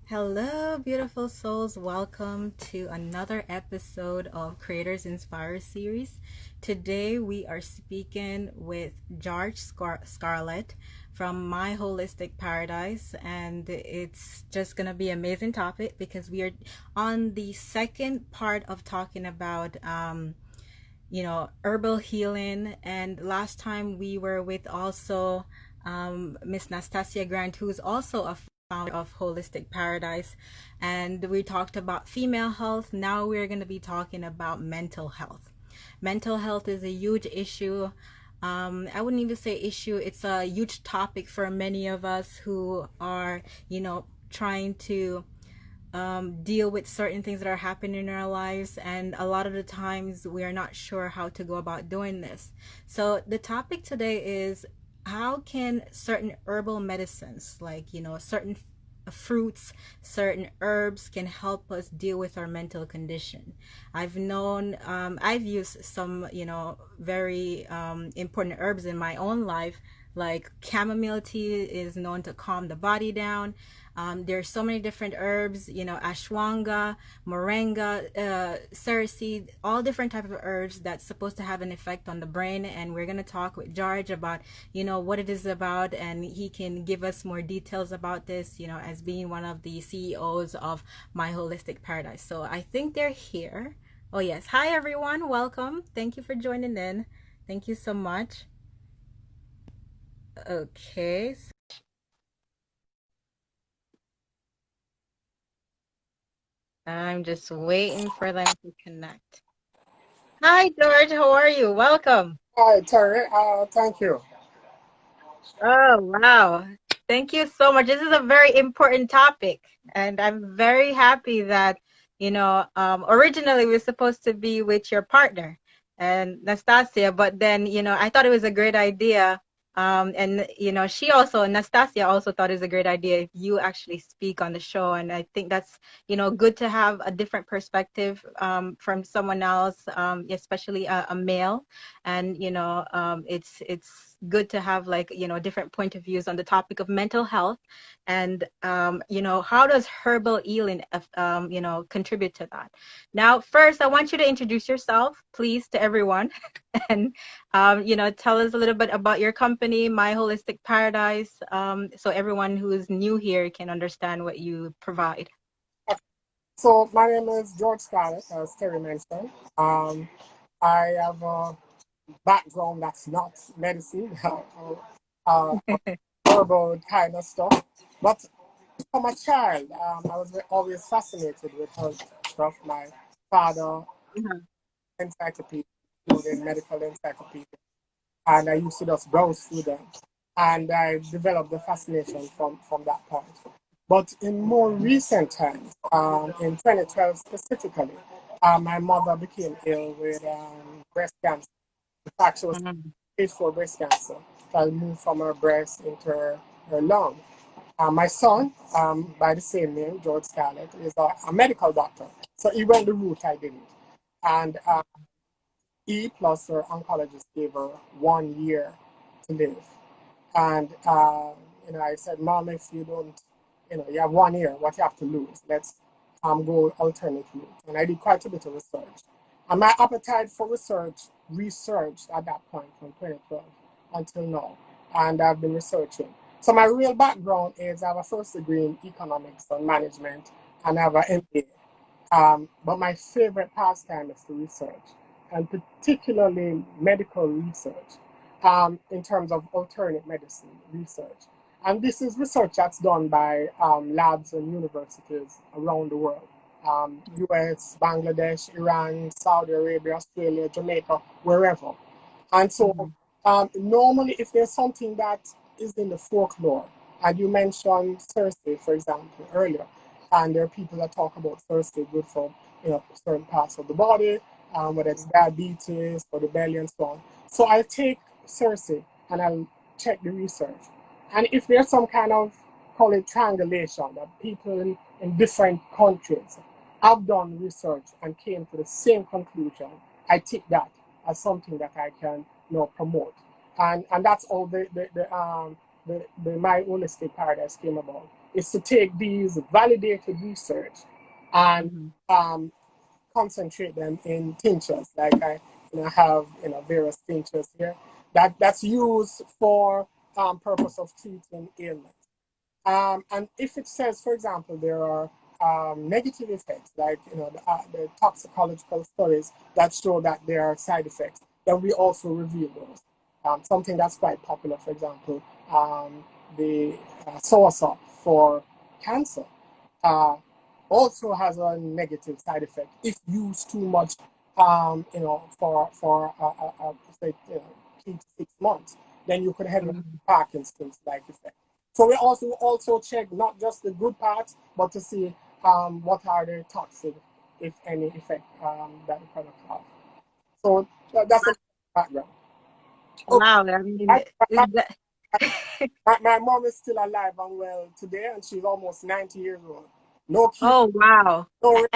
Hello, beautiful souls. Welcome to another episode of Creators Inspire series. Today we are speaking with Scarlett from My Holistic Paradise, and it's just going to be an amazing topic because we are on the second part of talking about herbal healing. And last time we were with also Miss Nastasia Grant, who's also a founder of Holistic Paradise. And we talked about female health. Now we're going to be talking about mental health. Mental health is a huge issue. I wouldn't even say issue, it's a huge topic for many of us who are, trying to deal with certain things that are happening in our lives, and a lot of the times we are not sure how to go about doing this. So the topic today is how can certain herbal medicines, like certain fruits, certain herbs, can help us deal with our mental condition. I've used some very important herbs in my own life, like chamomile tea is known to calm the body down. There's so many different herbs, ashwanga, moringa, cerasee, all different type of herbs that's supposed to have an effect on the brain. And we're going to talk with George about, what it is about, and he can give us more details about this, as being one of the CEOs of My Holistic Paradise. So I think they're here. Oh, yes. Hi, everyone. Welcome. Thank you for joining in. Thank you so much. Okay. I'm just waiting for them to connect. Hi, George. How are you? Welcome. Hi, Terry. Thank you. Oh, wow. Thank you so much. This is a very important topic, and I'm very happy that, originally we were supposed to be with your partner and Nastasia, but then, I thought it was a great idea. And, she also, Nastasia also thought it was a great idea if you actually speak on the show. And I think that's, good to have a different perspective from someone else, especially a male. And it's good to have, like, different point of views on the topic of mental health. And how does herbal healing contribute to that? Now, first, I want you to introduce yourself, please, to everyone. And tell us a little bit about your company, My Holistic Paradise, so everyone who is new here can understand what you provide. So my name is George Scarlett, as Terry mentioned. I have a background that's not medicine, uh, herbal kind of stuff. But from a child, I was always fascinated with health stuff. My father, Mhm. encyclopedia, including medical encyclopedia, and I used to just browse through them. And I developed the fascination from that point. But in more recent times, in 2012 specifically, my mother became ill with breast cancer. In fact, she was Mhm. stage 4 breast cancer that moved from her breast into her lung. My son, by the same name, George Scarlett, is a medical doctor. So he went the route I didn't. And he plus her oncologist gave her 1 year to live. And, I said, Mom, if you don't, you have 1 year, what you have to lose? Let's go alternate route. And I did quite a bit of research. And my appetite for researched at that point from 2012 until now. And I've been researching. So my real background is I have a first degree in economics and management, and I have an MBA. But my favorite pastime is to research, and particularly medical research, in terms of alternate medicine research. And this is research that's done by labs and universities around the world. US, Bangladesh, Iran, Saudi Arabia, Australia, Jamaica, wherever. And so, Mhm. normally, if there's something that is in the folklore, and you mentioned Thursday, for example, earlier, and there are people that talk about Thursday good for certain parts of the body, whether it's diabetes or the belly and so on. So I'll take Thursday and I'll check the research, and if there's some kind of, call it triangulation, that people in different countries have done research and came to the same conclusion, I take that as something that I can promote. And that's all the the My Holistic Paradise came about, is to take these validated research and Mhm. um, concentrate them in tinctures. Like I have various tinctures here that's used for purpose of treating ailments. And if it says, for example, there are negative effects, like the toxicological studies that show that there are side effects, then we also reveal those. Something that's quite popular, for example, the soursop for cancer uh, also has a negative side effect if used too much, for say, 3 to 6 months, then you could have a Mhm. Parkinson's like effect. So we also check not just the good parts, but to see what are the toxic, if any, effect that the product have. So that's a background. Okay, Wow, I mean, my, is my, that my mom is still alive and well today, and she's almost 90 years old. No chemo, oh wow. no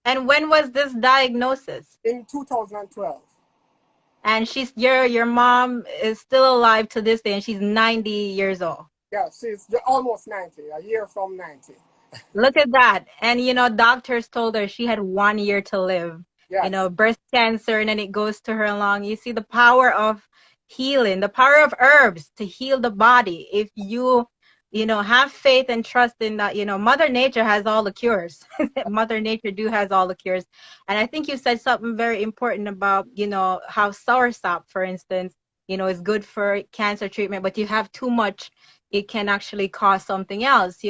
And when was this diagnosis? in 2012. And your mom is still alive to this day and she's 90 years old. Yeah, she's almost 90, a year from 90. Look at that. And doctors told her she had 1 year to live. Yes, Breast cancer, and then it goes to her lung. You see the power of healing, the power of herbs to heal the body. If have faith and trust in that, Mother Nature has all the cures. Mother Nature do has all the cures. And I think you said something very important about, how soursop, for instance, is good for cancer treatment, but you have too much, it can actually cause something else.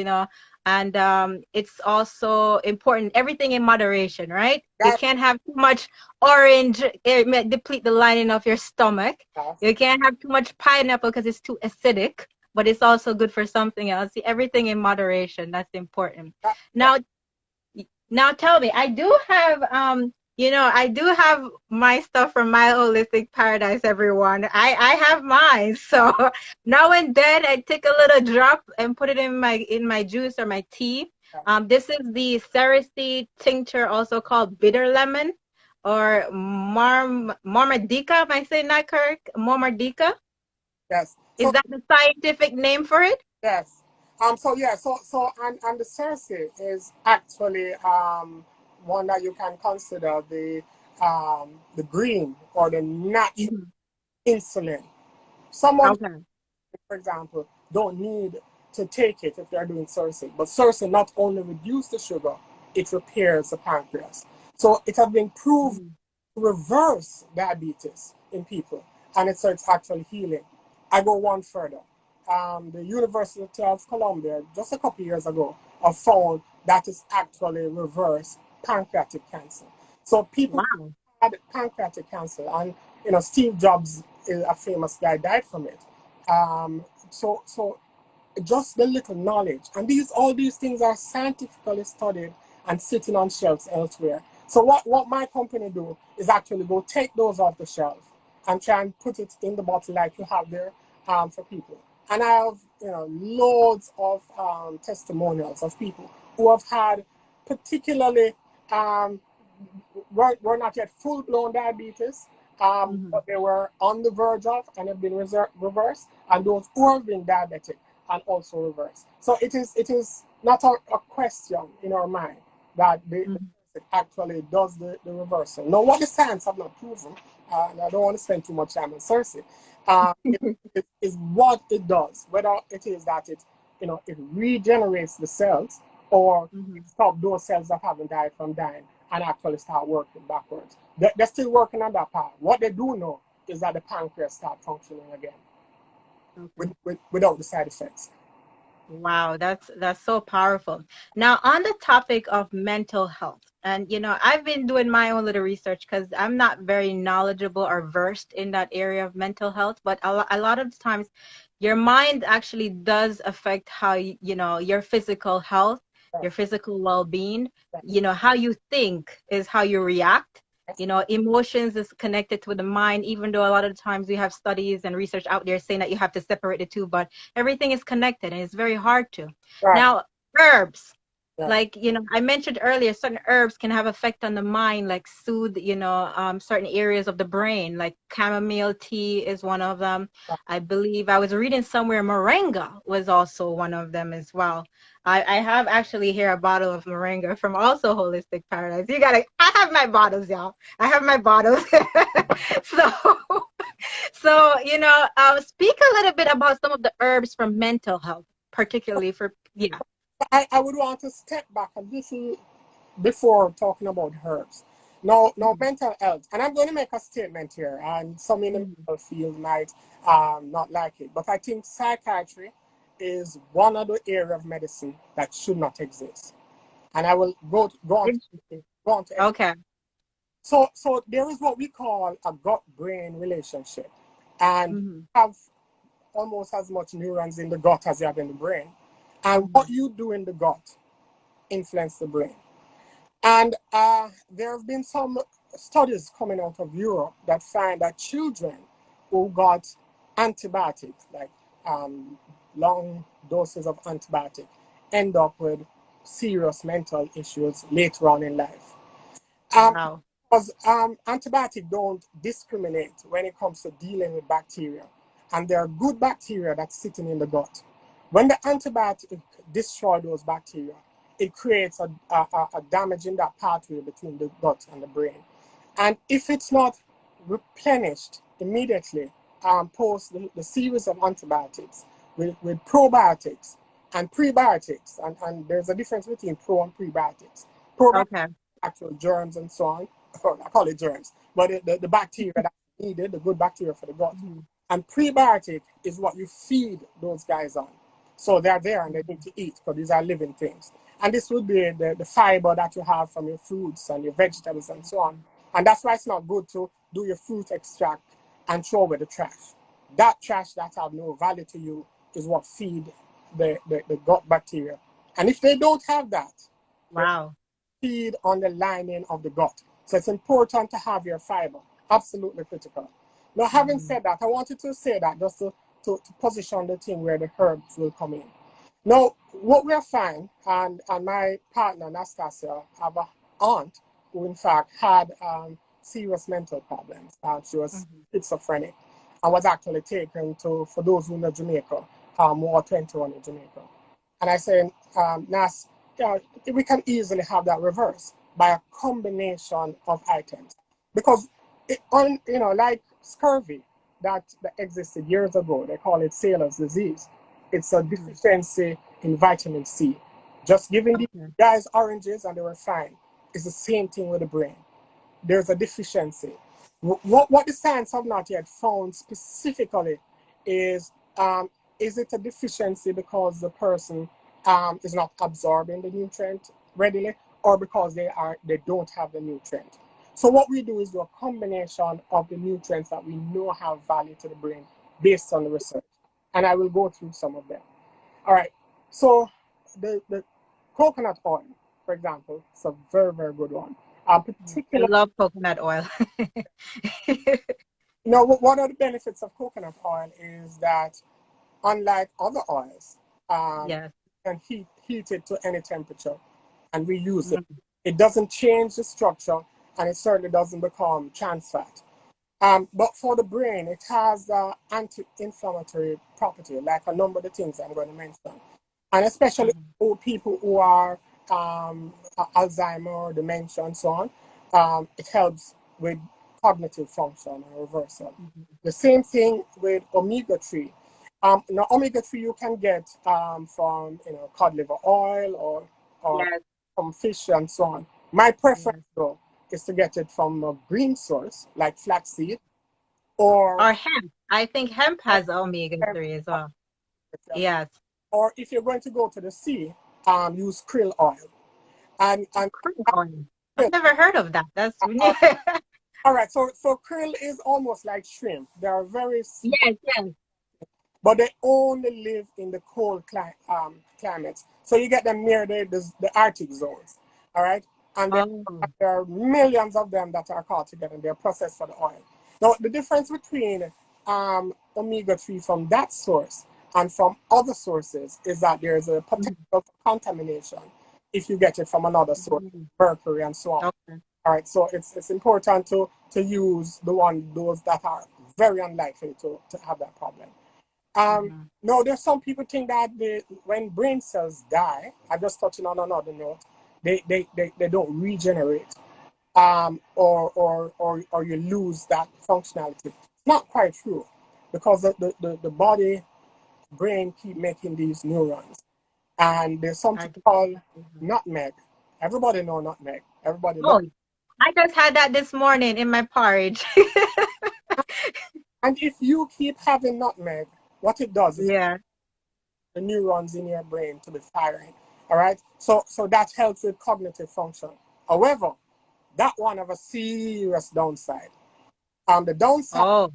And it's also important, everything in moderation, right? You that's can't have too much orange, it may deplete the lining of your stomach. that's You can't have too much pineapple because it's too acidic, but it's also good for something else. See, everything in moderation, that's important. that, that, Now, tell me, I do have my stuff from My Holistic Paradise, everyone. I have mine. So now and then I take a little drop and put it in my juice or my tea. that, This is the Cerise tincture, also called bitter lemon or marmadica. Am I saying that correct? Marmadica? yes. Is So that the scientific name for it? yes. So yeah. And the cerci is actually one that you can consider the green or the natural Mhm. insulin. Someone, Okay. for example, don't need to take it if they're doing cerci. But cerci not only reduces the sugar, it repairs the pancreas. So it has been proved Mhm. to reverse diabetes in people, and it's actually healing. I go one further. The University of Columbia, just a couple years ago, have found that it's actually reverse pancreatic cancer. So people Wow. had pancreatic cancer, and Steve Jobs is a famous guy, died from it. So just the little knowledge, and all these things are scientifically studied and sitting on shelves elsewhere. So what my company do is actually go take those off the shelf and try and put it in the bottle like you have there, for people. And I have loads of testimonials of people who have had particularly, um, were not yet full blown diabetes, Mhm. but they were on the verge of and have been reversed, and those who have been diabetic and also reversed. So it is not a question in our mind that the Mhm. person actually does the reversal. Now, what the science have not proven, and I don't want to spend too much time on Cersei, is what it does. Whether it is that it regenerates the cells, or it Mhm. stops those cells that haven't died from dying and actually start working backwards. They're still working on that part. What they do know is that the pancreas start functioning again Okay. without the side effects. Wow, that's so powerful. Now, on the topic of mental health, and I've been doing my own little research because I'm not very knowledgeable or versed in that area of mental health, but a lot of times your mind actually does affect how your physical health, your Yes, physical well-being. yes, How you think is how you react. yes. Emotions is connected to the mind, even though a lot of times we have studies and research out there saying that you have to separate the two, but everything is connected and it's very hard to. Right. Now, herbs. Yeah. Like, I mentioned earlier, certain herbs can have effect on the mind, like soothe, certain areas of the brain, like chamomile tea is one of them. I believe I was reading somewhere moringa was also one of them as well. I have actually here a bottle of moringa from also Holistic Paradise. I have my bottles, y'all. I have my bottles. So, speak a little bit about some of the herbs for mental health, particularly for, yeah. I would want to step back a little before talking about herbs. No Mhm. mental health. And I'm going to make a statement here, and some in the Mhm. medical field might not like it. But I think psychiatry is one of the area of medicine that should not exist. And I will Interesting. go on to explain. Okay. So there is what we call a gut-brain relationship. And Mhm. have almost as much neurons in the gut as you have in the brain. And what Mhm. you do in the gut influence the brain. And there have been some studies coming out of Europe that find that children who got antibiotics, like um, long doses of antibiotic, end up with serious mental issues later on in life. Um, Wow. because antibiotics don't discriminate when it comes to dealing with bacteria. And there are good bacteria that's sitting in the gut. When the antibiotic destroys those bacteria, it creates a damage in that pathway between the gut and the brain. And if it's not replenished immediately, post the series of antibiotics with probiotics and prebiotics, and there's a difference between pro and prebiotics. Probiotics Okay. actual germs and so on. I call it germs, but the bacteria that's needed, the good bacteria for the gut. Mhm. And prebiotic is what you feed those guys on. So they're there and they need Mhm. to eat because these are living things. And this would be the fiber that you have from your fruits and your vegetables and so on. And that's why it's not good to do your fruit extract and throw away the trash. That trash that have no value to you is what feed the gut bacteria. And if they don't have that, Wow. feed on the lining of the gut. So it's important to have your fiber. Absolutely critical. Now, having Mhm. said that, I wanted to say that just to position the thing where the herbs will come in. Now, what we're finding, and my partner, Nastasia, have an aunt who, in fact, had serious mental problems. She was Mhm. schizophrenic and was actually taken to, for those who know Jamaica, War 21 in Jamaica. And I said, Nas, yeah, we can easily have that reversed by a combination of items. Because like scurvy that existed years ago, they call it sailor's disease. It's a Mhm. deficiency in vitamin C. Just giving the Okay. guys oranges and they were fine. It's the same thing with the brain. There's a deficiency. What the science have not yet found specifically is is it a deficiency because the person is not absorbing the nutrient readily, or because they don't have the nutrient. So what we do is do a combination of the nutrients that we know have value to the brain based on the research, and I will go through some of them. All right. So the coconut oil, for example, is a very good one. I Particularly, love coconut oil. one of the benefits of coconut oil is that unlike other oils, Yes. you can heat it to any temperature and reuse it. Mhm. It doesn't change the structure, and it certainly doesn't become trans fat. But for the brain, it has anti-inflammatory property, like a number of the things I'm going to mention. And especially Mhm. for people who are Alzheimer, dementia, and so on, it helps with cognitive function and reversal. Mhm. The same thing with omega-3. Now, omega-3 you can get from cod liver oil or Yes. from fish and so on. My preference, Yes. though, is to get it from a green source like flaxseed or Or hemp. I think hemp has omega-3 as well. Yes. or if you're going to go to the sea, use krill oil. And Crude oil. I've never heard of that. That's new. uh, all right, so krill is almost like shrimp. They are very small, Yes, yes. but they only live in the cold climates. So you get them near the Arctic zones. All right, and Oh. there are millions of them that are caught together and they're processed for the oil. Now, the difference between omega-3 from that source and from other sources is that there is a potential Mhm. for contamination. if you get it from another source, Mhm. mercury and so on. Okay. All right, so it's important to use those that are very unlikely to have that problem. Mhm. No, there's some people think that when brain cells die, I'm just touching on another note, they don't regenerate, or you lose that functionality. It's not quite true, because the body brain keep making these neurons, and there's I something get called that. Mhm. nutmeg. Everybody know nutmeg. Everybody love. Oh, I just had that this morning in my porridge. And if you keep having nutmeg, what it does is Yeah. the neurons in your brain to be firing. All right. So that helps with cognitive function. However, that one have a serious downside. The downside Oh.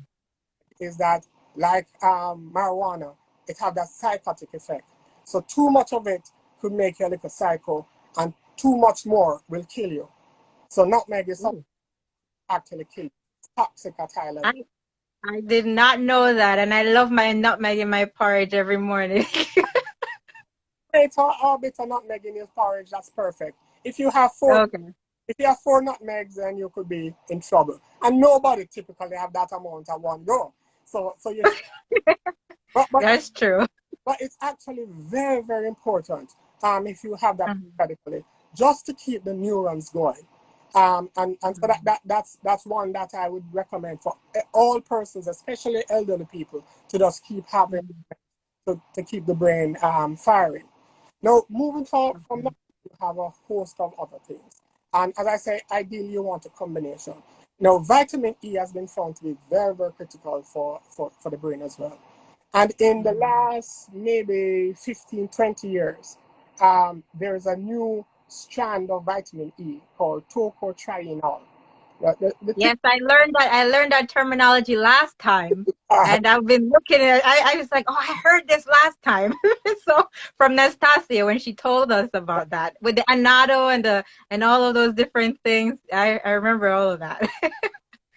is that, like marijuana, it have that psychotic effect. So too much of it could make you a little psycho, and too much more will kill you. So nutmeg is something Ooh. that actually kill you. It's toxic at high level. I I did not know that, and I love my nutmeg in my porridge every morning. Bitter or bitter nutmeg in your porridge, that's perfect. If you have four Okay. If you have four nutmegs, then you could be in trouble. And nobody typically have that amount at one go. So you but but That's true. but it's actually very, very important, if you have that Mhm. periodically, just to keep the neurons going. And so Mhm. that's one that I would recommend for all persons, especially elderly people, to just keep having, Mhm. to keep the brain firing. Now, moving forward from Okay. that, you have a host of other things. And as I say, ideally, you want a combination. Now, vitamin E has been found to be very, very critical for the brain as well. And in the Mhm. last maybe 15, 20 years, there's a new strand of vitamin E called tocotrienol. The tip, Yes, I learned that terminology last time, uh, and I've been looking at it. I was like, oh, I heard this last time. So from Nastasia when she told us about that with the annatto and all of those different things, I remember all of that.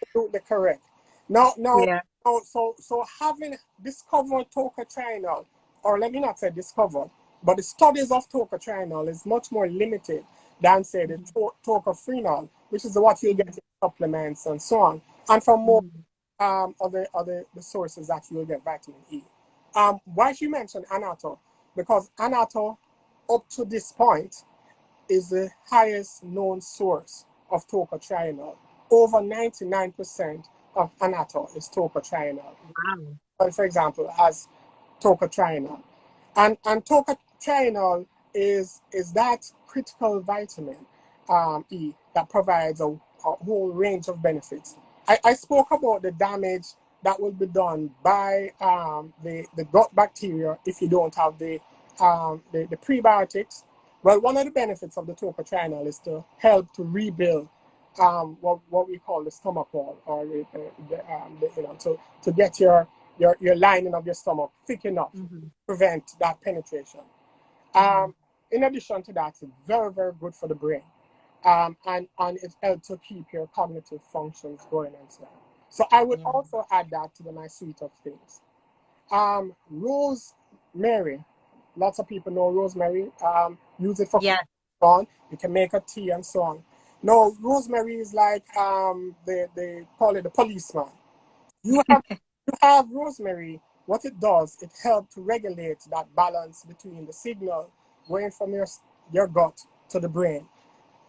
absolutely correct. Now, now, Yeah. so having discovered tocotrienol, or let me not say discovered, but the studies of tocotrienol is much more limited than, say, the Mhm. tocopherol, which is what you'll get Mhm. in supplements and so on, and from more Mhm. other the sources that you'll get vitamin E. Why she mentioned annatto? Because annatto, up to this point, is the highest known source of tocotrienol. Over 99% of annatto is tocotrienol. Wow. Well, for example, as tocotrienol. And tocotrienol is that critical vitamin, E, that provides a whole range of benefits. I spoke about the damage that will be done by the gut bacteria if you don't have the prebiotics. Well, one of the benefits of the tocotrienol is to help to rebuild what we call the stomach wall, or to get your lining of your stomach thick enough to Mhm. prevent that penetration. Mhm. In addition to that, it's very, very good for the brain. And it helps to keep your cognitive functions going and so on. So I would Yeah. also add that to my suite of things. Rosemary, lots of people know rosemary. Use it for Yes. on. You can make a tea and so on. No, rosemary is like they call it the policeman. You have you have rosemary. What it does, it helps to regulate that balance between the signal going from your gut to the brain.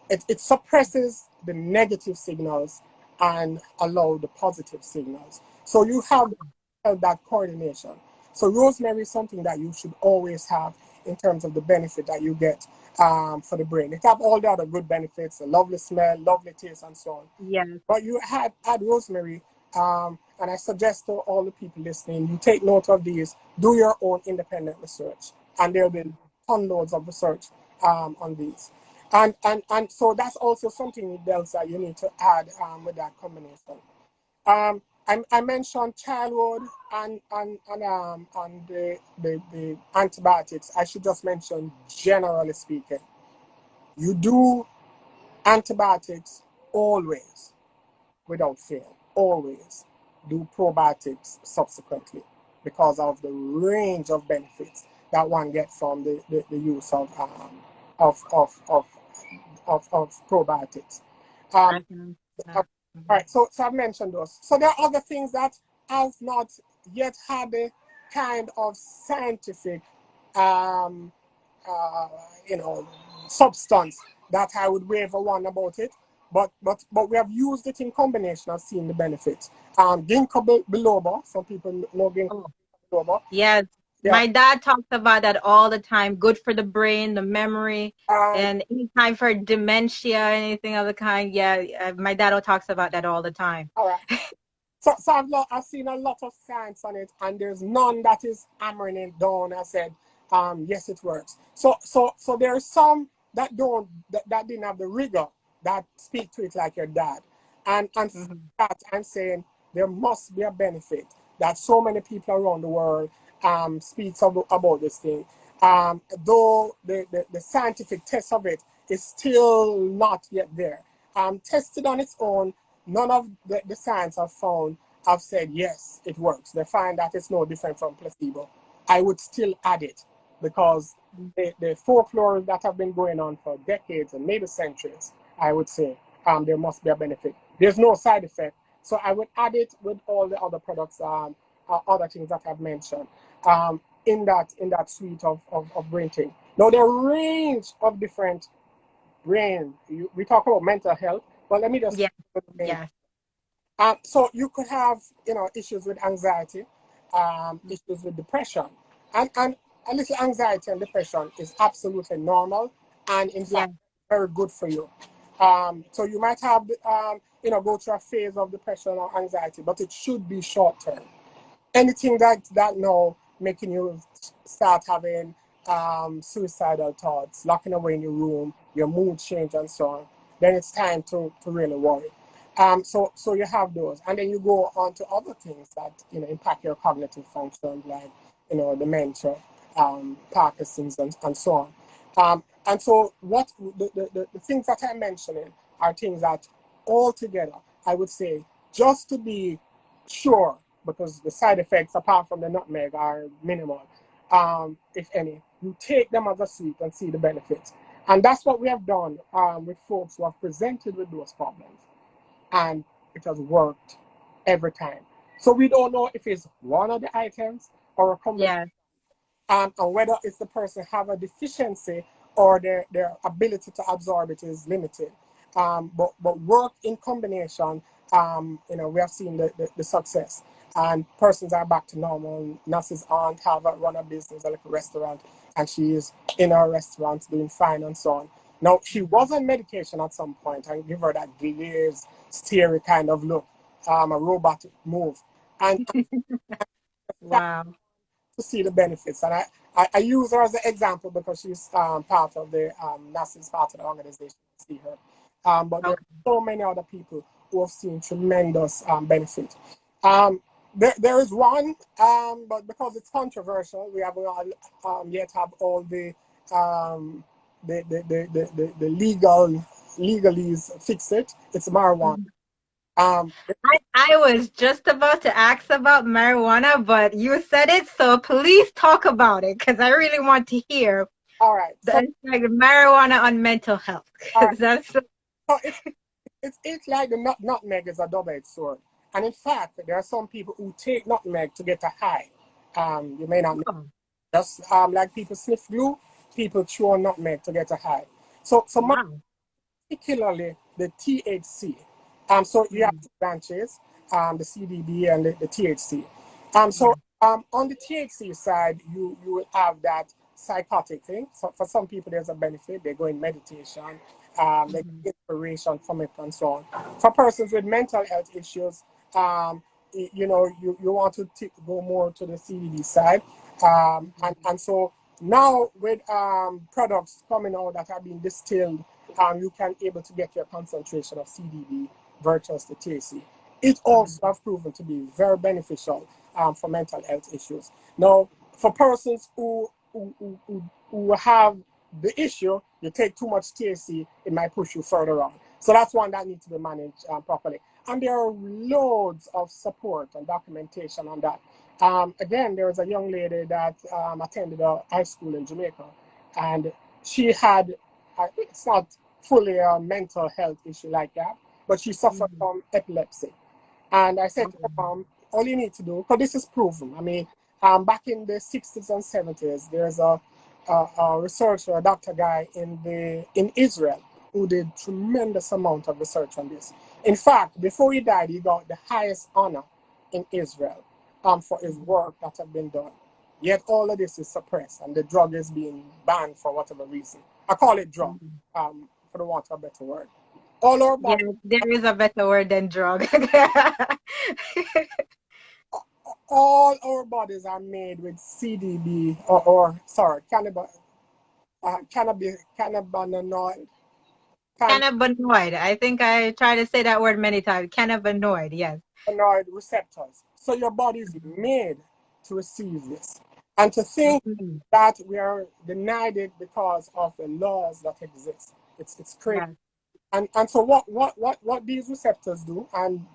It suppresses the negative signals and allow the positive signals. So you have that coordination. So rosemary is something that you should always have in terms of the benefit that you get for the brain. It have all the other good benefits, a lovely smell, lovely taste, and so on. Yes. But you add rosemary, and I suggest to all the people listening, you take note of these, do your own independent research, and there'll be ton loads of research on these. And so that's also something else that you need to add with that combination. I mentioned childhood and the antibiotics. I should just mention, generally speaking, you do antibiotics always, without fail, always do probiotics subsequently, because of the range of benefits that one gets from the use of of of of of probiotics. Um, I can all that. Mhm. right, so I've mentioned those. So there are other things that have not yet had the kind of scientific, um, uh, you know, substance that I would wave a wand about it. But we have used it in combination. I've seen the benefits. Ginkgo biloba. Some people know ginkgo Oh, biloba. yes. Yeah. My dad talks about that all the time. Good for the brain, the memory, Uh, and any time for dementia, anything of the kind. Yeah, my dad talks about that all the time. all right. So I've seen a lot of science on it, and there's none that is hammering it down. I said, yes, it works. So there's some that don't that didn't have the rigor that speak to it like your dad, and for Hmm. that I'm saying there must be a benefit that so many people around the world speaks about this thing. Though the scientific test of it is still not yet there. Tested on its own, none of the science have found have said yes, it works. They find that it's no different from placebo. I would still add it because the folklore that have been going on for decades and maybe centuries, I would say there must be a benefit. There's no side effect, so I would add it with all the other products, other things that I've mentioned, in that suite of brain thing. Now there are a range of different brain. We talk about mental health, but let me just Yeah, brain. yes, So you could have, issues with anxiety, issues with depression, and a little anxiety and depression is absolutely normal, and in yeah. fact very good for you. So you might have, go through a phase of depression or anxiety, but it should be short term. Anything that now making you start having suicidal thoughts, locking away in your room, your mood change and so on, then it's time to really worry. So you have those, and then you go on to other things that impact your cognitive function, like dementia, Parkinson's, and so on. And so what the things that I'm mentioning are things that altogether I would say, just to be sure, because the side effects apart from the nutmeg are minimal, if any. You take them as a suite and see the benefits. And that's what we have done with folks who have presented with those problems. And it has worked every time. So we don't know if it's one of the items or a combination, Yeah. and whether it's the person have a deficiency or their ability to absorb it is limited. But work in combination, we have seen the success. And persons are back to normal. Nurse's aunt have run a business, a little restaurant, and she is in her restaurant doing fine and so on. Now, she was on medication at some point and give her that glazed, starey kind of look, a robotic move. And Wow. to see the benefits. And I use her as an example because she's part of the NASA's part of the organization. To see her. But there Okay. are so many other people who have seen tremendous benefit. Um, there is one, but because it's controversial, we have not yet have all um, the legalese fix it. It's marijuana. Mhm. Um, I was just about to ask about marijuana, but you said it, so please talk about it because I really want to hear all right, the so effect of marijuana on mental health. all right, Because that's so it's like the nutmeg is a double-edged sword. And in fact, there are some people who take nutmeg to get a high. You may not know. oh, Just like people sniff glue, people chew on nutmeg to get a high. So wow. particularly the THC. So you have Mm, two branches, the CBD and the THC. So yeah. on the THC side, you will have that psychotic thing. So for some people, there's a benefit. They go in meditation, they Mhm. get inspiration from it, and so on. For persons with mental health issues, you want to go more to the CBD side, and so now with products coming out that are being distilled, you can able to get your concentration of CBD versus the THC. It Mhm. also has proven to be very beneficial for mental health issues. Now, for persons who have the issue, you take too much THC, it might push you further on. So that's one that needs to be managed properly. And there are loads of support and documentation on that. Again, there was a young lady that attended a high school in Jamaica, and she had, it's not fully a mental health issue like that, but she suffered Mm. from epilepsy. And I said to her, Okay. all you need to do, because this is proven. I mean, back in the 60s and 70s, there's a researcher, a doctor guy in Israel who did tremendous amount of research on this. In fact, before he died, he got the highest honor in Israel for his work that had been done. Yet all of this is suppressed, and the drug is being banned for whatever reason. I call it drug, Mm. for the want of a better word. All our Yeah, bodies, there is a better word than drug. all our bodies are made with CDB or sorry, cannabinoid, Cannabinoid. I think I try to say that word many times. Cannabinoid, yes. cannabinoid receptors. So your body is made to receive this. And to think Mm. that we are denied it because of the laws that exist. It's crazy. Yes. And so what these receptors do, and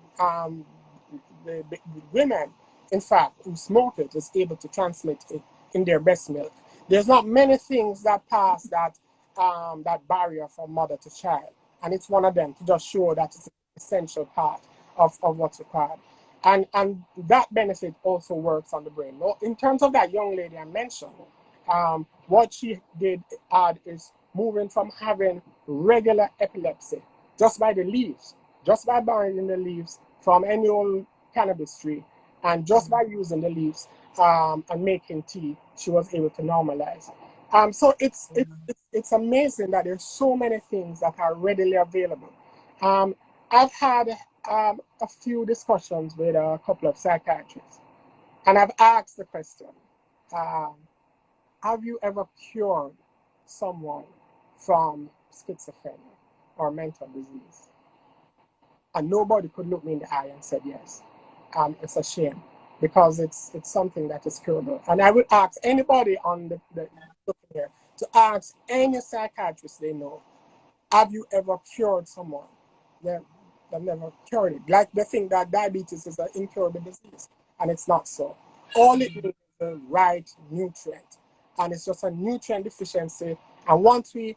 the women, in fact, who smoke it is able to transmit it in their breast milk. There's not many things that pass that barrier from mother to child, and it's one of them to just show that it's an essential part of what's required. And that benefit also works on the brain. Well, in terms of that young lady I mentioned, what she did add is moving from having regular epilepsy just by the leaves, just by buying the leaves from any old cannabis tree, and just by using the leaves and making tea, she was able to normalize. So it's amazing that there's so many things that are readily available. Um, I've had a few discussions with a couple of psychiatrists, and I've asked the question: um, have you ever cured someone from schizophrenia or mental disease? And nobody could look me in the eye and said yes. It's a shame because it's something that is curable. And I would ask anybody on the looking here to ask any psychiatrist they know, have you ever cured someone? They've never cured it. Like they think that diabetes is an incurable disease, and it's not so. All it needs is the right nutrient, and it's just a nutrient deficiency. And once we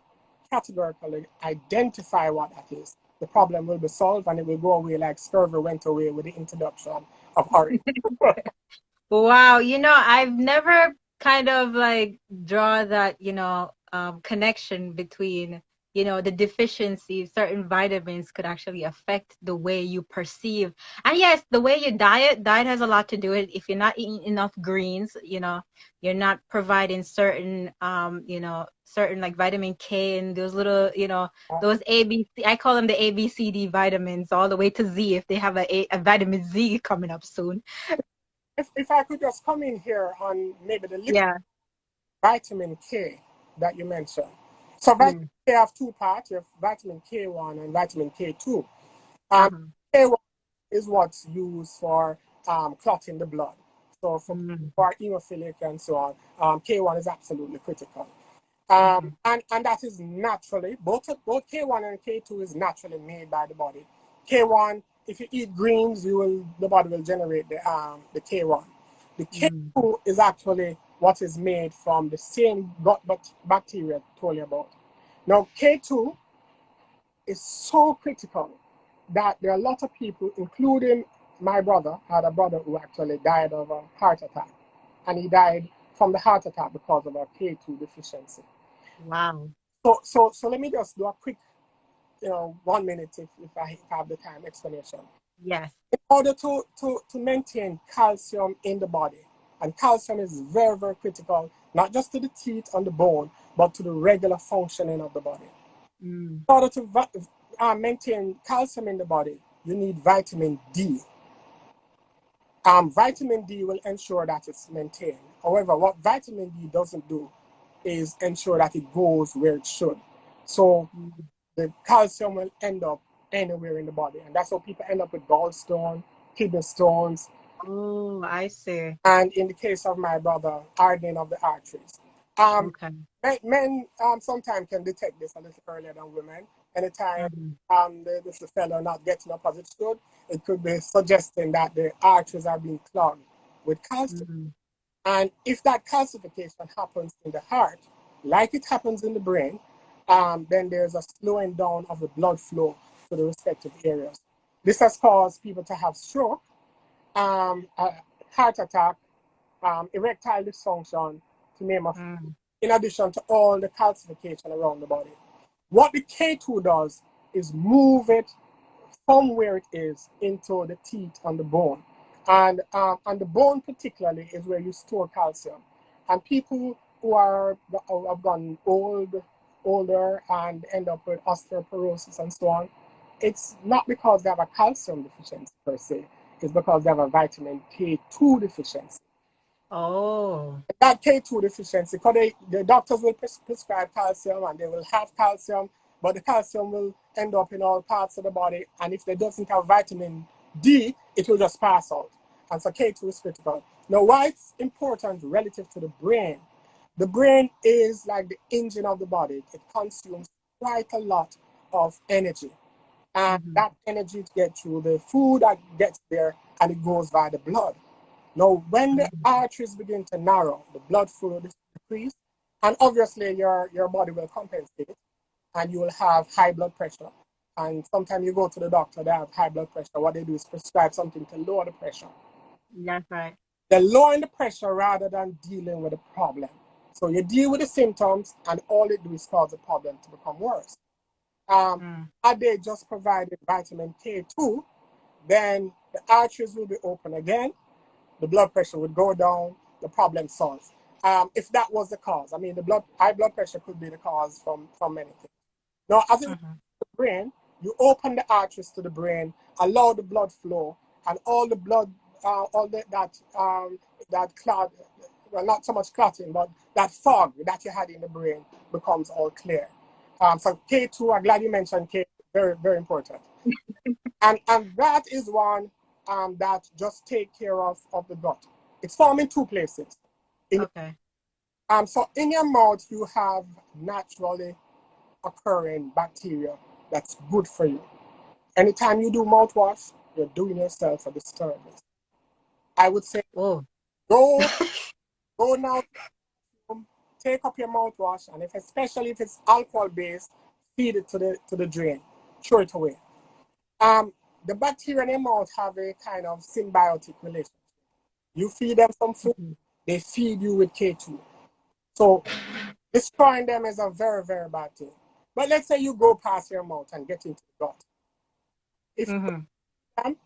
categorically identify what that is, the problem will be solved, and it will go away like scurvy went away with the introduction of orange. Wow, I've never kind of like draw that, connection between, the deficiency, certain vitamins could actually affect the way you perceive. And yes, the way you diet has a lot to do with it. If you're not eating enough greens, you're not providing certain like vitamin K and those little, those ABC, I call them the ABCD vitamins all the way to Z if they have a vitamin Z coming up soon. If I could just come in here on maybe the little Yeah. vitamin K that you mentioned. So vitamin Mm. K have two parts. You have vitamin K1 and vitamin K2. Um, Uh-huh. K1 is what's used for clotting the blood. So Mm. for hemophilic and so on, K1 is absolutely critical. Mhm. And that is naturally, both K1 and K2 is naturally made by the body. K1, if you eat greens, the body will generate the K1. The Mm. K2 is actually what is made from the same gut bacteria I told you about. Now, K2 is so critical that there are a lot of people, including my brother. I had a brother who actually died of a heart attack, and he died from the heart attack because of a K2 deficiency. Wow. So let me just do a quick, 1 minute if I have the time explanation. Yes. In order to maintain calcium in the body, and calcium is very, very critical, not just to the teeth and the bone, but to the regular functioning of the body. Mm. In order to maintain calcium in the body, you need vitamin D. Vitamin D will ensure that it's maintained. However, what vitamin D doesn't do is ensure that it goes where it should. So Mm. the calcium will end up anywhere in the body. And that's how people end up with gallstone, kidney stones, Oh, I see. and in the case of my brother, hardening of the arteries. Um, Okay. men sometimes can detect this a little earlier than women. Anytime Mhm. the fellow not getting up as it should, it could be suggesting that the arteries are being clogged with calcium. Mhm. And if that calcification happens in the heart, like it happens in the brain, then there's a slowing down of the blood flow to the respective areas. This has caused people to have stroke, heart attack, erectile dysfunction, to name a few, in addition to all the calcification around the body. What the K2 does is move it from where it is into the teeth and the bone. And the bone particularly is where you store calcium. And people who have gone older and end up with osteoporosis and so on, it's not because they have a calcium deficiency per se, it's because they have a vitamin K2 deficiency. Oh. That K2 deficiency, because the doctors will prescribe calcium and they will have calcium, but the calcium will end up in all parts of the body. And if they doesn't have vitamin D, it will just pass out. And so K2 is critical. Now, why it's important relative to the brain? The brain is like the engine of the body. It consumes quite a lot of energy. And that energy gets through the food that gets there, and it goes via the blood. Now, when the arteries begin to narrow, the blood flow decrease, and obviously your body will compensate, and you will have high blood pressure. And sometimes you go to the doctor, they have high blood pressure. What they do is prescribe something to lower the pressure. That's right. They're lowering the pressure rather than dealing with the problem. So you deal with the symptoms, and all it do is cause the problem to become worse. Had they just provided vitamin K2, then the arteries will be open again, the blood pressure would go down, the problem solved. If that was the cause, I mean, high blood pressure could be the cause from many things. Now, as it relates to the brain, you open the arteries to the brain, allow the blood flow, and all the blood, that clot, well, not so much clotting, but that fog that you had in the brain becomes all clear. So K2, I'm glad you mentioned K2, very, very important. And that is one that just take care of the gut. It's formed in two places. Okay. So in your mouth, you have naturally occurring bacteria that's good for you. Anytime you do mouthwash, you're doing yourself a disservice. I would say, Oh. go now, take up your mouthwash, and especially if it's alcohol based, feed it to the drain, throw it away. The bacteria in your mouth have a kind of symbiotic relationship. You feed them some food, they feed you with K2. So destroying them is a very, very bad thing. But let's say you go past your mouth and get into the gut. If you can,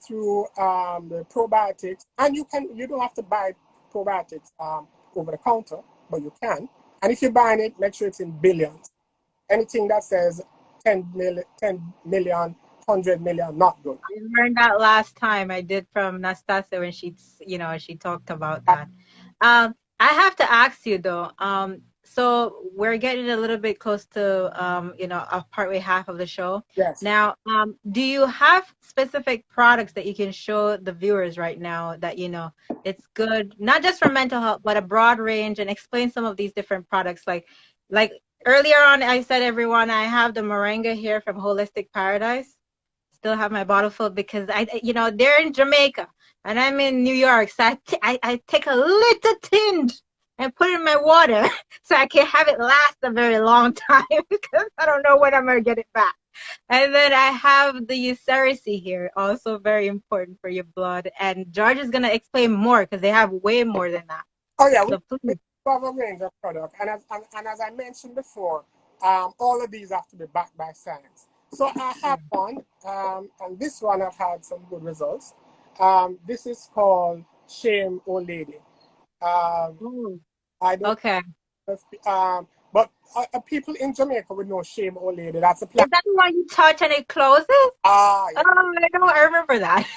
through the probiotics, and you don't have to buy probiotics over the counter, but you can. And if you're buying it, make sure it's in billions. Anything that says 10 million, 100 million, not good. I learned that last time I did from Nastasia when she talked about that. I have to ask you though. So we're getting a little bit close to a partway half of the show. Yes. Now, do you have specific products that you can show the viewers right now that it's good, not just for mental health, but a broad range, and explain some of these different products like earlier on I said, everyone, I have the moringa here from Holistic Paradise. Still have my bottle full because they're in Jamaica and I'm in New York, so I take a little tinge and put it in my water so I can have it last a very long time because I don't know when I'm gonna get it back. And then I have the Eucerin here, also very important for your blood. And George is gonna explain more because they have way more than that. Oh yeah, So we please. have a range of products, and as I mentioned before, all of these have to be backed by science. So I have one, and this one I've had some good results. This is called Shame Old Lady. I don't, Okay. but people in Jamaica would know Shame Old Lady. That's a Is plant. that the one you touch and it closes? Yeah. Oh, I know. I remember that.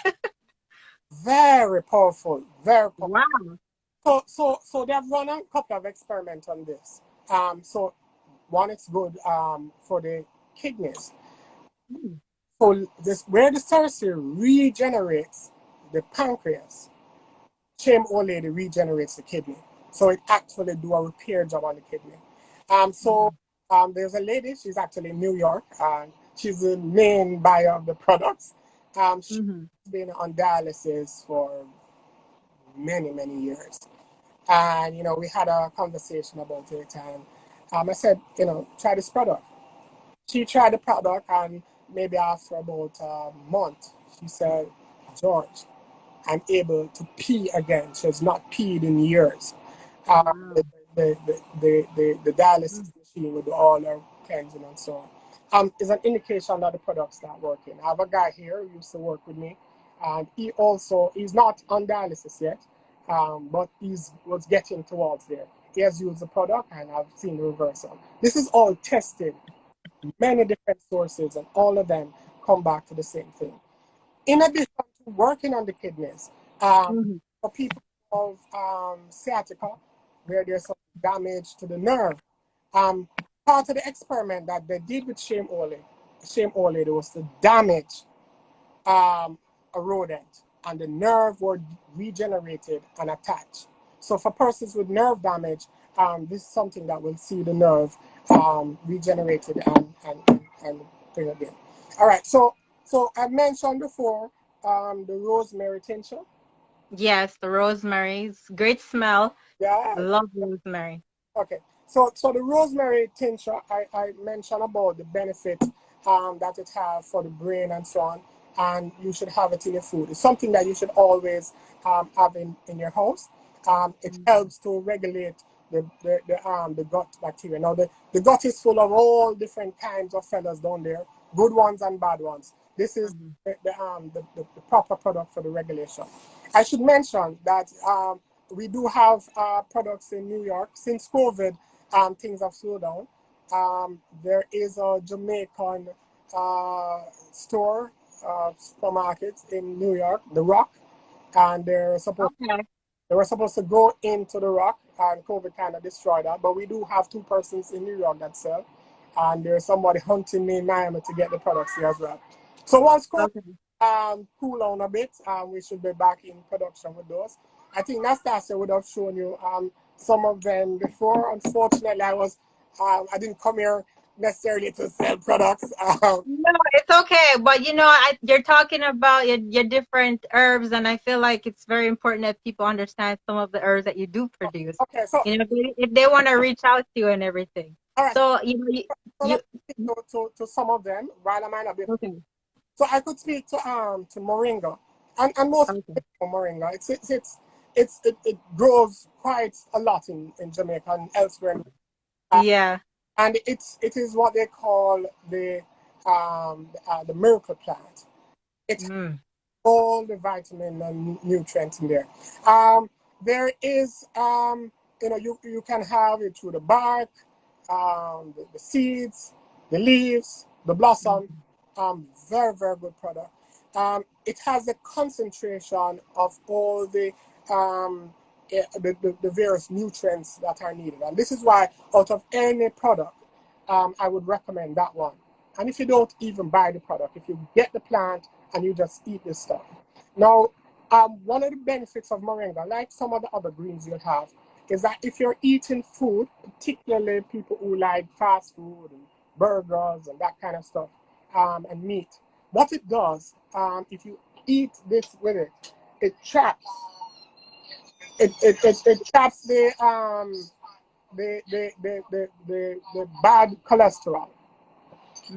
Very powerful. Very powerful. Wow. So they have run a couple of experiments on this. So one, it's good for the kidneys. So this where the sorcery regenerates the pancreas, Shame Old Lady regenerates the kidney. So it actually do a repair job on the kidney. There's a lady, she's actually in New York, and she's the main buyer of the products. She's been on dialysis for many, many years. And, we had a conversation about it. And I said, try this product. She tried the product, and maybe after about a month, she said, George, I'm able to pee again. She has not peed in years. Wow. The dialysis machine with all her cleansing and so on. Is an indication that the products start working. I have a guy here who used to work with me, and he's not on dialysis yet, but was getting towards there. He has used the product, and I've seen the reversal. This is all tested, many different sources, and all of them come back to the same thing. In addition to working on the kidneys, Mhm. for people of sciatica, where there's some damage to the nerve, um, part of the experiment that they did with Shame Ole, there was to damage a rodent, and the nerve were regenerated and attached. So for persons with nerve damage, this is something that will see the nerve regenerated and thing again. All right, so I mentioned before the rosemary tincture. Yes, the rosemary's great smell. Yeah. Love rosemary. Okay, so the rosemary tincture, I mentioned about the benefit that it has for the brain and so on, and you should have it in your food. It's something that you should always have in your house. It helps to regulate the gut bacteria. Now the gut is full of all different kinds of fellas down there, good ones and bad ones. This is Mhm. the proper product for the regulation. I should mention that we do have products in New York. Since COVID, things have slowed down. There is a Jamaican store, supermarket in New York, The Rock, and Okay. they were supposed to go into The Rock, and COVID kind of destroyed that. But we do have two persons in New York that sell, and there's somebody hunting me in Miami to get the products here as well. So once COVID Okay. cool down a bit, we should be back in production with those. I think Nastasia would have shown you some of them before. Unfortunately, I didn't come here necessarily to sell products. No, it's okay. But you're talking about your different herbs, and I feel like it's very important that people understand some of the herbs that you do produce. Okay, so If they want to reach out to you and everything. all right, So so you let's speak to some of them while I might not be. okay. So I could speak to moringa, and most Okay. people know moringa. It grows quite a lot in Jamaica and elsewhere. Uh, Yeah. and it is what they call the miracle plant. It has Mm. all the vitamin and nutrients in there. Um, there is you can have it through the bark, the seeds, the leaves, the blossom. Very very good product. It has a concentration of all the various nutrients that are needed, and this is why out of any product, I would recommend that one. And if you don't even buy the product, if you get the plant and you just eat this stuff. Now, one of the benefits of moringa, like some of the other greens you'll have, is that if you're eating food, particularly people who like fast food and burgers and that kind of stuff, and meat, what it does, if you eat this with it, it traps it traps the bad cholesterol,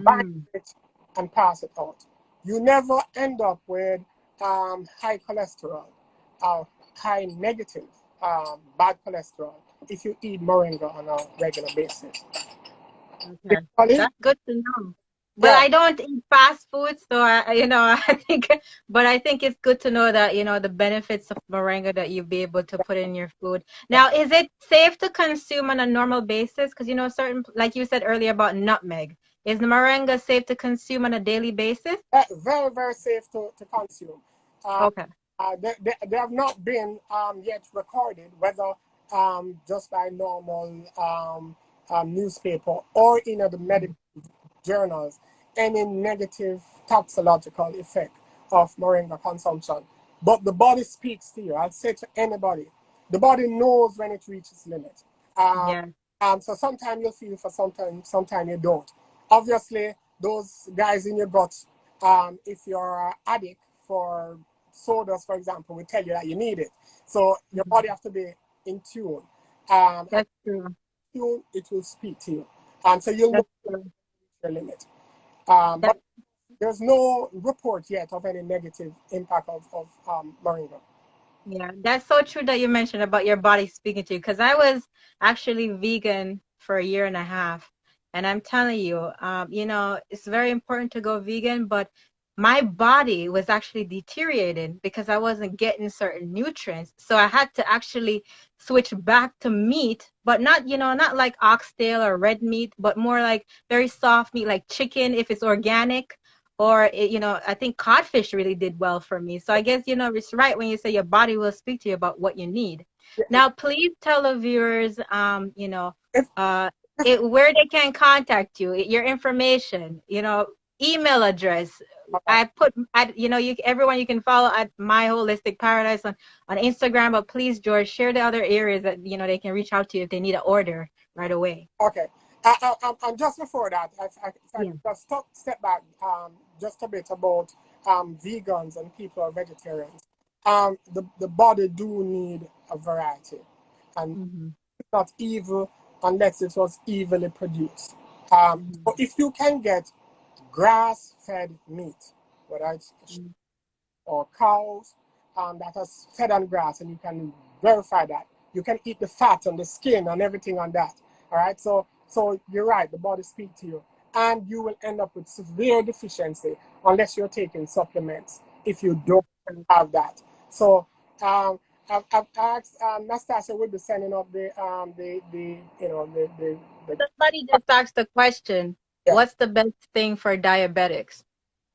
binds Mm. it and pass it out. You never end up with high cholesterol or high negative bad cholesterol if you eat moringa on a regular basis. Okay. Basically, That's good to know. But yeah, I don't eat fast food, so I think, but I think it's good to know that, the benefits of moringa that you'll be able to put in your food. yeah. Now, is it safe to consume on a normal basis? Because, certain, like you said earlier about nutmeg, is the moringa safe to consume on a daily basis? Very, very safe to consume. Uh, Okay. they have not been yet recorded, whether just by normal newspaper or in the medical journals, any negative toxicological effect of moringa consumption. But the body speaks to you. I'll say to anybody, the body knows when it reaches limit. Um, Yeah. so sometimes you'll feel for sometimes you don't. Obviously, those guys in your gut, if you're an addict for sodas, for example, will tell you that you need it. So your body has to be in tune. And That's true. tune, it will speak to you. And so you'll know That's true. your limit. That, But there's no report yet of any negative impact of moringa. yeah, that's so true that you mentioned about your body speaking to you. Because I was actually vegan for a year and a half, and I'm telling you, it's very important to go vegan, but my body was actually deteriorating because I wasn't getting certain nutrients. So I had to actually switch back to meat, but not, not like oxtail or red meat, but more like very soft meat, like chicken if it's organic. Or I think codfish really did well for me. So I guess it's right when you say your body will speak to you about what you need. Yeah, Now please tell the viewers if, uh if, where they can contact you, your information, email address. uh, I put at everyone, you can follow at My Holistic Paradise on Instagram, but please, George, share the other areas that they can reach out to you if they need an order right away. okay. And just before that, if I Yeah. just step back just a bit about vegans and people who are vegetarians. The body do need a variety, and Mm-hmm. it's not evil unless it was evilly produced. Mm-hmm. So if you can get grass-fed meat, whether it's or cows that has fed on grass, and you can verify that. You can eat the fat and the skin and everything on that. All right, so you're right. The body speaks to you, and you will end up with severe deficiency unless you're taking supplements. If you don't Mm-hmm. have that, so I've asked Nastasia will be sending up the the Somebody just asked the question, yeah. what's the best thing for diabetics?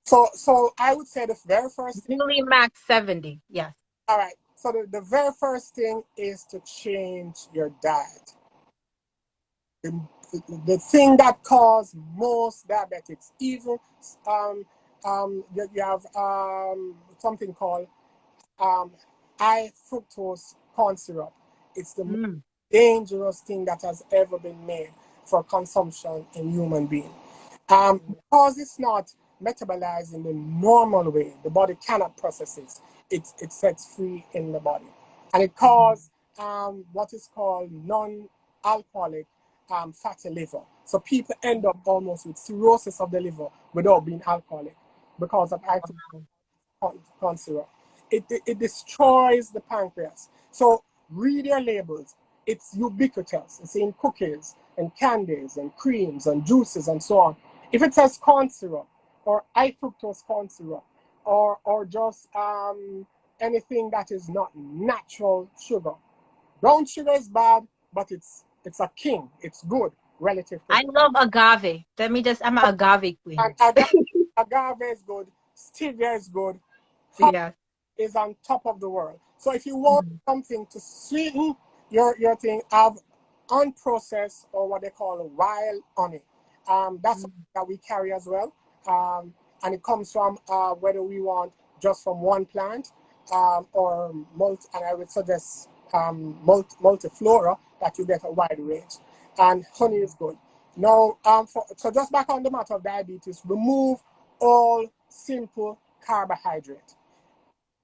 So I would say the very first thing. Really max 70. Yes. All right. So the very first thing is to change your diet. The, the thing that causes most diabetics, even you have something called um, high fructose corn syrup. It's the most Mm. dangerous thing that has ever been made for consumption in human being. Because it's not metabolized in the normal way, the body cannot process it. It sets free in the body. And it Mhm. causes what is called non-alcoholic fatty liver. So people end up almost with cirrhosis of the liver without being alcoholic because of high Wow. corn syrup. It destroys the pancreas. So read your labels. It's ubiquitous. It's in cookies and candies and creams and juices and so on. If it says corn syrup or high fructose corn syrup or just anything that is not natural sugar, brown sugar is bad, but it's a king. It's good relative to. I love agave. I'm an agave And queen. agave is good. Stevia is good. Yes. Is on top of the world. So if you want Mhm. something to sweeten your thing, have unprocessed or what they call wild honey. That's something Mhm. that we carry as well. And it comes from whether we want just from one plant or multi, and I would suggest multiflora that you get a wide range. And honey is good. Now, so just back on the matter of diabetes, remove all simple carbohydrate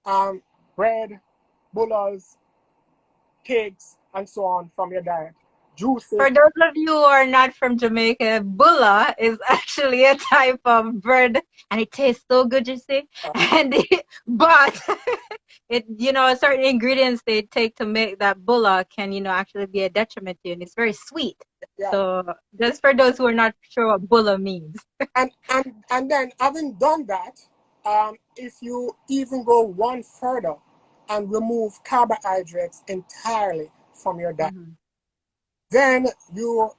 um, bread, bullets, cakes, and so on from your diet. Juices. For those of you who are not from Jamaica, bulla is actually a type of bird, and it tastes so good, you see. But certain ingredients they take to make that bulla can, actually be a detriment to you, and it's very sweet. Yeah. So just for those who are not sure what bulla means. And then having done that, if you even go one further and remove carbohydrates entirely from your diet, Mhm. then you're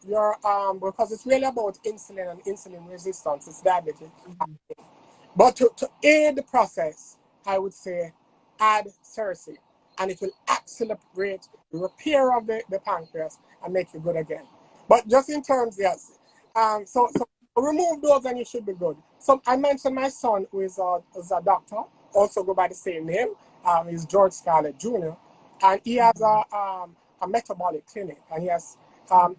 because it's really about insulin and insulin resistance, it's diabetes. Mhm. But to aid the process, I would say add Cersei, and it will accelerate the repair of the pancreas and make you good again. But just in terms, yes. So remove those and you should be good. So I mentioned my son, who is a doctor, also go by the same name. He's George Scarlett Jr., and he has Mhm. a metabolic clinic, and he has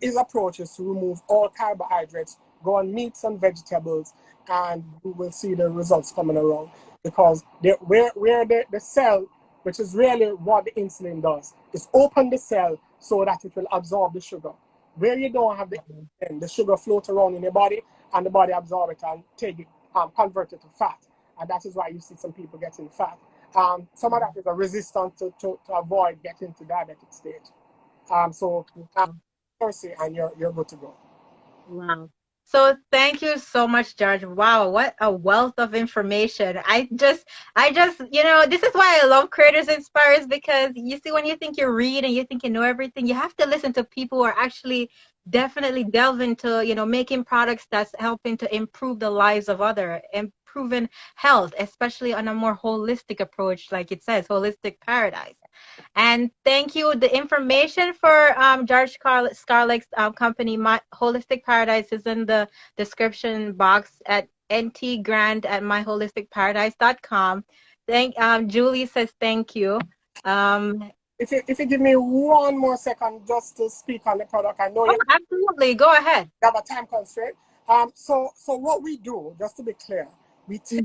his approach is to remove all carbohydrates, go on meats and vegetables, and you will see the results coming around because where the cell which is really what the insulin does. It's open the cell so that it will absorb the sugar. Where you don't have the insulin, the sugar floats around in your body, and the body absorb it and take it, convert it to fat. And that is why you see some people getting fat. Some of that is a resistance to avoid getting to diabetic stage. So Percy, and you're good to go. Wow. So thank you so much, George. Wow, what a wealth of information. This is why I love Creators Inspires, because you see, when you think you read and you think you know everything, you have to listen to people who are actually definitely delve into, making products that's helping to improve the lives of others, improving health, especially on a more holistic approach, like it says, holistic paradise. And thank you. The information for George Scarlett's company, My Holistic Paradise, is in the description box at ntgrand at myholisticparadise.com. Julie says thank you. If you give me one more second just to speak on the product, I know you absolutely. Go ahead. have a time constraint. So what we do, just to be clear, we take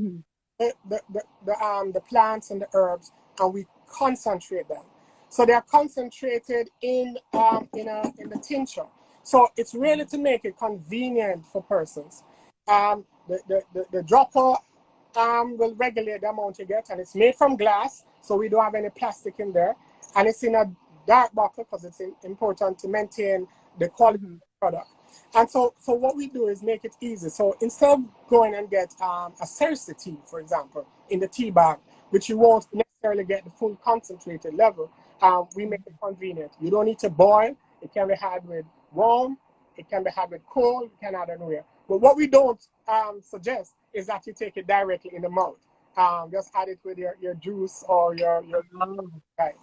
the plants and the herbs and we concentrate them. So they are concentrated in the tincture. So it's really to make it convenient for persons. The dropper will regulate the amount you get, and it's made from glass, so we don't have any plastic in there. And it's in a dark bottle because it's important to maintain the quality of the product. And so what we do is make it easy. So instead of going and get a Cersei tea, for example, in the tea bag, which you won't necessarily get the full concentrated level, we make it convenient. You don't need to boil. It can be had with warm. It can be had with cold. You can add anywhere. But what we don't suggest is that you take it directly in the mouth. Just add it with your juice or your right.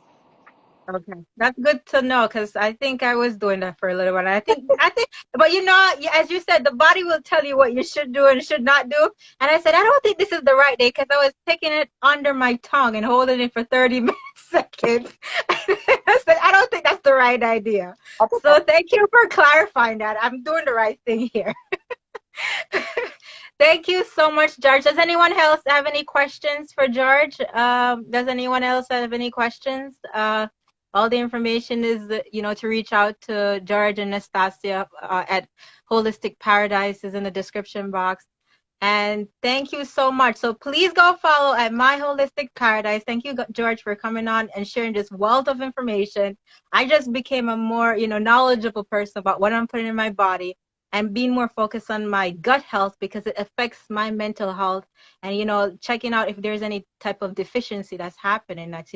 Okay, that's good to know, because I think I was doing that for a little while. I think, but as you said, the body will tell you what you should do and should not do. And I said, I don't think this is the right day, because I was taking it under my tongue and holding it for 30 seconds. I said, I don't think that's the right idea. So thank you for clarifying that. I'm doing the right thing here. Thank you so much, George. Does anyone else have any questions for George? Does anyone else have any questions? All the information is, to reach out to George and Nastasia at Holistic Paradise is in the description box. And thank you so much. So please go follow at My Holistic Paradise. Thank you, George, for coming on and sharing this wealth of information. I just became a more, knowledgeable person about what I'm putting in my body, and being more focused on my gut health, because it affects my mental health, and checking out if there's any type of deficiency that's happening, that's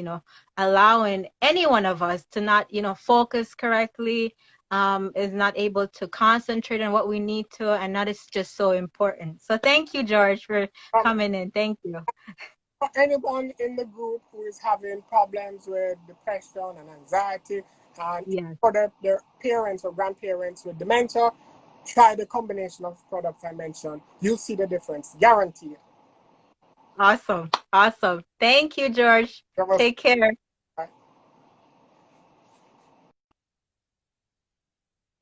allowing any one of us to not focus correctly, is not able to concentrate on what we need to, and that is just so important. So thank you, George, for coming in. Thank you. For anyone in the group who is having problems with depression and anxiety, and for their parents or grandparents with dementia, try the combination of products I mentioned. You'll see the difference, guaranteed. Awesome. Thank you, George. Take care. Bye.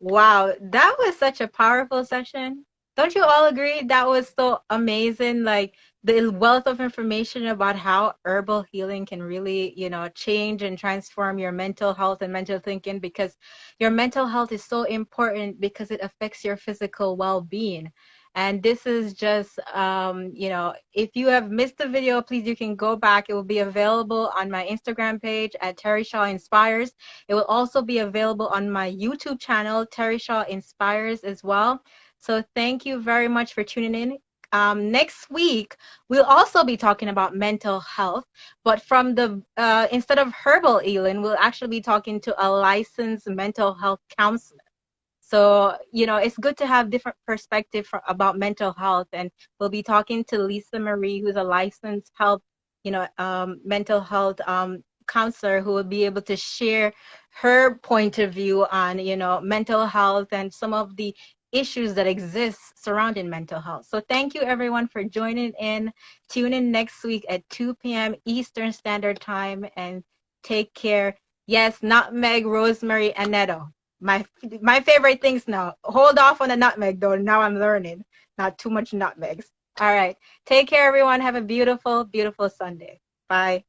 Wow, that was such a powerful session. Don't you all agree? That was so amazing. Like, the wealth of information about how herbal healing can really, change and transform your mental health and mental thinking, because your mental health is so important, because it affects your physical well-being. And this is just, if you have missed the video, please, you can go back. It will be available on my Instagram page at Terry Shaw Inspires. It will also be available on my YouTube channel, Terry Shaw Inspires, as well. So thank you very much for tuning in. Next week, we'll also be talking about mental health, but from instead of herbal healing, we'll actually be talking to a licensed mental health counselor. So, it's good to have different perspective about mental health. And we'll be talking to Lisa Marie, who's a licensed mental health counselor, who will be able to share her point of view on, mental health and some of the issues that exist surrounding mental health. So thank you, everyone, for joining in. Tune in next week at 2 p.m. Eastern Standard Time, and take care. Yes, nutmeg, rosemary, annetto. My favorite things now. Hold off on the nutmeg, though. Now I'm learning. Not too much nutmegs. All right. Take care, everyone. Have a beautiful, beautiful Sunday. Bye.